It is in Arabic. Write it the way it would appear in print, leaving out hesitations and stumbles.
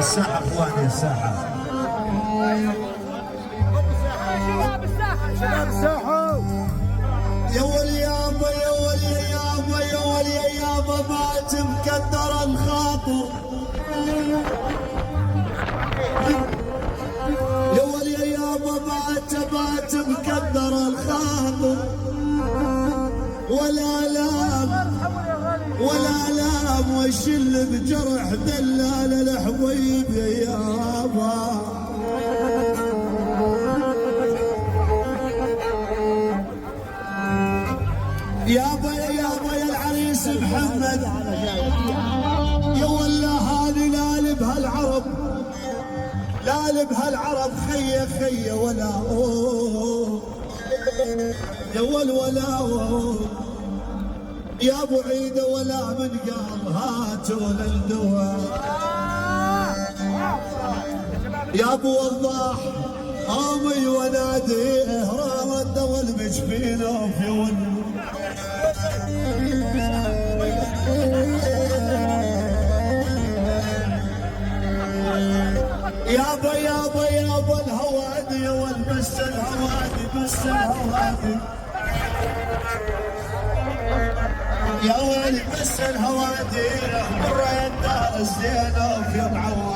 الساحة اخواني الساحة. شباب الساحة. يا ولي يابا يا ولي يابا يا ولي يابا بات مكدر الخاطر. يا ولي يابا بات مكدر الخاطر. ولا لام وشل بجرح دلال الحبيب يا يابا. يابا يا العريس محمد يا ولا هذه لا بهالعرب لا بهالعرب خيه ولا اوه يا ولا اوه يا ابو عيده ولا من قال هاتوا للدواء. يا ابو وضاح قامي وناديه راد والمجفينه في ون. يابا الهوادي والبس الهوادي بس الهوادي. يا ويلي بس الهوادي مرة يدار الزينة في العواد.